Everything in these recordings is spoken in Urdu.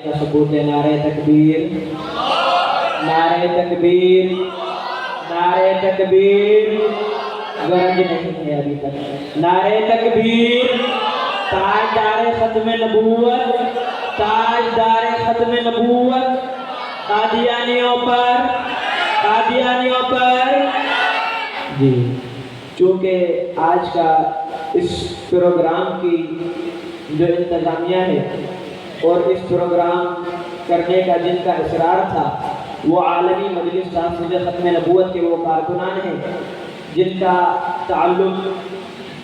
کا ثبوت ہے نعرہ تکبیر، نعرہ تکبیر، نعرہ تکبیر، گرج نہیں ہے ابھی تک، نعرہ تکبیر، تاجدار ختم نبوت، تاجدار ختم نبوت، قادیانیوں پر، قادیانیوں پر۔ جی چونکہ آج کا اس پروگرام کی جو انتظامیہ ہے اور اس پروگرام کرنے کا جن کا اصرار تھا وہ عالمی مجلس تحفظ ختم نبوت کے وہ کارکنان ہیں جن کا تعلق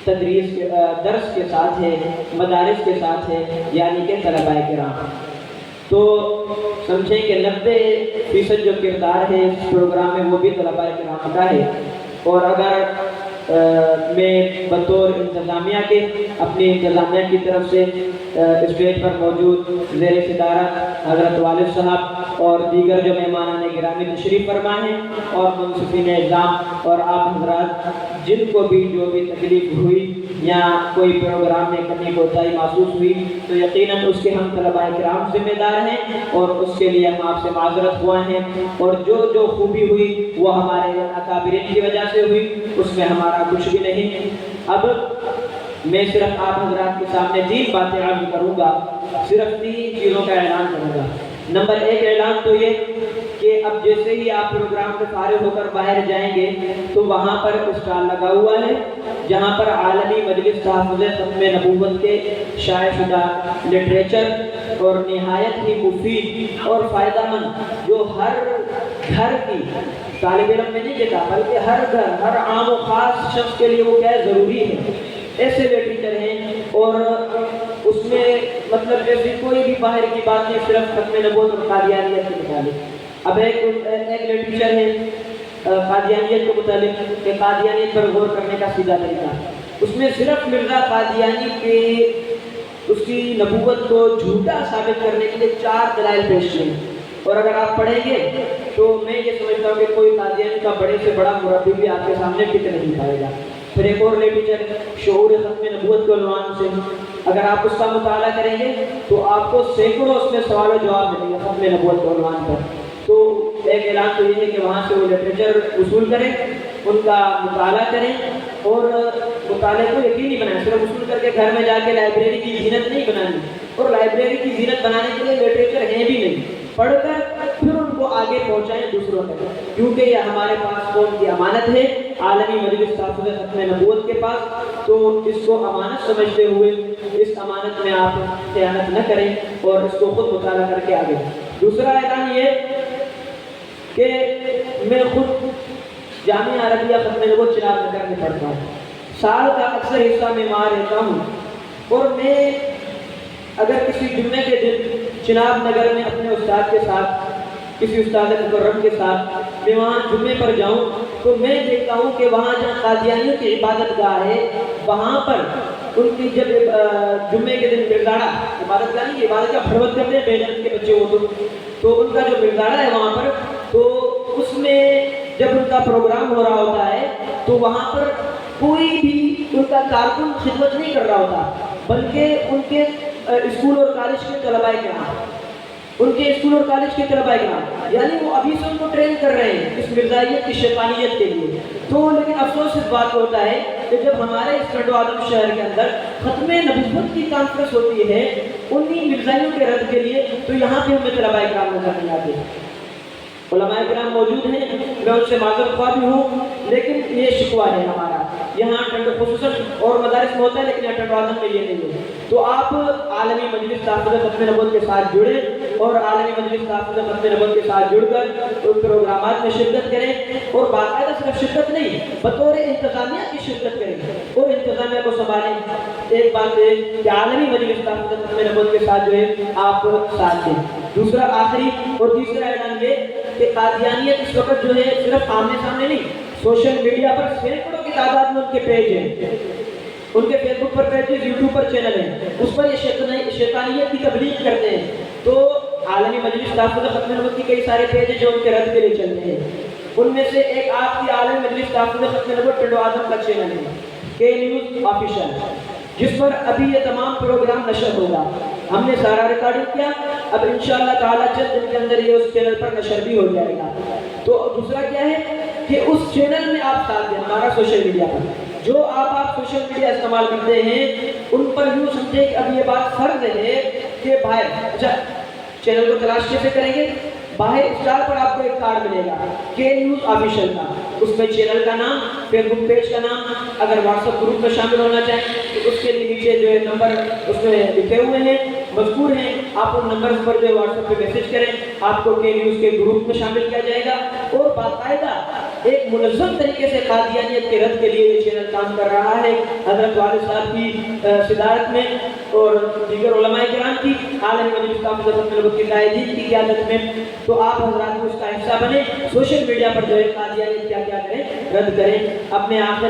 تدریس کے درس کے ساتھ ہے، مدارس کے ساتھ ہے، یعنی کہ طلباء کرام۔ تو سمجھیں کہ 90% جو کردار ہے اس پروگرام میں وہ بھی طلباء کرام کا ہے۔ اور اگر میں بطور انتظامیہ کے اپنی انتظامیہ کی طرف سے اسٹیج پر موجود زیر صدارت حضرت والد صاحب اور دیگر جو مہمانان گرامی تشریف فرما ہیں اور منصفین اعظام اور آپ حضرات جن کو بھی جو بھی تکلیف ہوئی یا کوئی پروگرام میں کمی کوتاہی محسوس ہوئی تو یقیناً اس کے ہم طلباء کرام ذمہ دار ہیں اور اس کے لیے ہم آپ سے معذرت ہوا ہیں، اور جو خوبی ہوئی وہ ہمارے اکابرین کی وجہ سے ہوئی، اس میں ہمارا کچھ بھی نہیں۔ اب میں صرف آپ حضرات کے سامنے 3 باتیں عرض کروں گا، صرف 3 چیزوں کا اعلان کروں گا۔ نمبر 1 اعلان تو یہ کہ اب جیسے ہی آپ پروگرام سے فارغ ہو کر باہر جائیں گے تو وہاں پر اسٹال لگا ہوا ہے جہاں پر عالمی مجلس تحفظ ختم نبوت کے شائع شدہ لٹریچر اور نہایت ہی مفید اور فائدہ مند جو ہر گھر کی طالب علم میں نہیں دیتا بلکہ ہر گھر، ہر عام و خاص شخص کے لیے وہ کیا ہے ضروری ہے، ایسے لٹریچر ہیں۔ اور اس میں مطلب جیسے کوئی بھی باہر کی بات نہیں، صرف ختم نبوت اور قادیانیت کے متعلق۔ اب ایک لٹریچر ہے قادیانیت کے متعلق کہ قادیانیت پر غور کرنے کا سیدھا طریقہ، اس میں صرف مرزا قادیانی کے اس کی نبوت کو جھوٹا ثابت کرنے کے لیے 4 دلائل پیش کیے، اور اگر آپ پڑھیں گے تو میں یہ سمجھتا ہوں کہ کوئی قادیانی کا بڑے سے بڑا مربی بھی آپ کے سامنے ٹک نہیں پائے گا۔ پھر ایک اور لٹریچر شعور ختم نبوت کے عنوان سے، اگر آپ اس کا مطالعہ کریں گے تو آپ کو سینکڑوں اس میں سوال و جواب ملیں گے ختم نبوت کے عنوان پر۔ تو ایک اعلان تو یہ ہے کہ وہاں سے وہ لٹریچر وصول کریں، ان کا مطالعہ کریں اور مطالعے کو یقینی بنائیں، صرف وصول کر کے گھر میں جا کے لائبریری کی زینت نہیں بنانی، اور لائبریری کی زینت بنانے کے لیے لٹریچر ہیں بھی نہیں، پڑھ کر پھر ان کو آگے پہنچائیں دوسروں تک، کیونکہ یہ ہمارے پاس قوم کی امانت ہے عالمی مجلس تحفظ ختم نبوت کے پاس، تو اس کو امانت سمجھتے ہوئے اس امانت میں آپ خیانت نہ کریں اور اس کو خود مطالعہ کر کے آگے۔ دوسرا اعلان یہ کہ میں خود جامعہ عربیہ ختم نبوت چناب نگر میں پڑھتا ہوں، سال کا اکثر حصہ میں وہاں رہتا ہوں، اور میں اگر کسی جمعے کے دن چناب نگر میں اپنے استاد کے ساتھ، کسی استاد مکرم کے ساتھ میں وہاں جمعے پر جاؤں تو میں دیکھتا ہوں کہ وہاں جہاں قادیانیوں کی عبادت گاہ ہے وہاں پر ان کی جب جمعے کے دن مرداڑا، عبادت گاہ نہیں، عبادت کا پھروت کرتے ہیں بے غیرت کے بچے وہ تو ان کا جو مرداڑا ہے وہاں پر، تو اس میں جب ان کا پروگرام ہو رہا ہوتا ہے تو وہاں پر کوئی بھی ان کا کارکن خدمت نہیں کر رہا ہوتا، بلکہ ان کے اسکول اور کالج کے طلباء کرام، ان کے اسکول اور کالج کے طلباء کرام، یعنی وہ ابھی سے ان کو ٹرین کر رہے ہیں اس مرزائیت کی شیطانیت کے لیے۔ تو لیکن افسوس اس بات ہوتا ہے کہ جب ہمارے اس کٹو عالم شہر کے اندر ختم نبوت کی کانفرنس ہوتی ہے انہی مرزائیوں کے رد کے لیے، تو یہاں پہ ہمیں طلباء کرام نظر نہیں آتے۔ علماء کرام موجود ہیں، میں ان سے معذرت خواہ بھی ہوں، لیکن یہ شکوہ ہے ہمارا یہاں خصوصاً اور مدارس میں ہوتا ہے لیکن ٹنڈو اعظم میں یہ نہیں ہے۔ تو آپ عالمی مجلس تحفظ ختم نبوت کے ساتھ جڑیں اور عالمی مجلس تحفظ ختم نبوت کے ساتھ جڑ کر ان پروگرامات میں شرکت کریں، اور باقاعدہ صرف شرکت نہیں بطور انتظامیہ کی شرکت کریں اور انتظامیہ کو سنبھالیں۔ ایک بات ہے کہ عالمی مجلس تحفظ ختم نبوت کے ساتھ جو ہے آپ ساتھ دیں۔ دوسرا آخری اور تیسرا اعلان یہ کہ قادیانیت اس وقت جو ہے صرف آمنے سامنے نہیں، سوشل میڈیا پر سینکڑوں کی تعداد میں ان کے پیج ہیں، ان کے فیس بک پر پیج، یوٹیوب پر چینل ہیں، اس پر یہ شیطانیت کی تبلیغ کرتے ہیں۔ تو عالمی مجلس تحفظ ختم نبوت کی کئی سارے پیج ہیں جو ان کے رد کے لیے چلتے ہیں، ان میں سے ایک آپ کی عالمی مجلس تحفظ ختم نبوت ٹنڈو اعظم کا چینل ہے کے نیوز آفیشل، جس پر ابھی یہ تمام پروگرام نشر ہوگا۔ ہم نے سارا ریکارڈنگ کیا اب انشاءاللہ تعالیٰ چند دن کے اندر یہ اس چینل پر نشر بھی ہو جائے گا۔ تو دوسرا کیا ہے کہ اس چینل میں آپ ساتھ دیں ہمارا سوشل میڈیا پر، جو آپ سوشل میڈیا استعمال کرتے ہیں ان پر یوں سمجھے کہ اب یہ بات فرض ہے کہ باہر اچھا چینل کو تلاش کیسے کریں گے؟ باہر اسٹار پر آپ کو ایک کارڈ ملے گا کے نیوز آفیشیل کا، اس میں چینل کا نام، فیس بک پیج کا نام، اگر واٹس ایپ گروپ میں شامل ہونا چاہیں تو اس کے لیے نیچے جو ہے نمبر اس میں لکھے ہوئے ہیں مذکور ہیں، آپ ان نمبرز پر جو ہے واٹس ایپ پہ میسج کریں، آپ کو کے نیوز کے گروپ میں شامل کیا جائے گا اور باقاعدہ ایک منظم طریقے سے قادیانیت کے رد کے لیے یہ چینل کام کر رہا ہے حضرت والد صاحب کی صدارت میں اور دیگر علماء کرام کی عالم مجلس حافظ کی قائدین کی قیادت میں۔ تو آپ حضرات کو اس کا حصہ بنیں، سوشل میڈیا پر جو ہے قادیانیت کیا کریں، رد کریں، اپنے آخر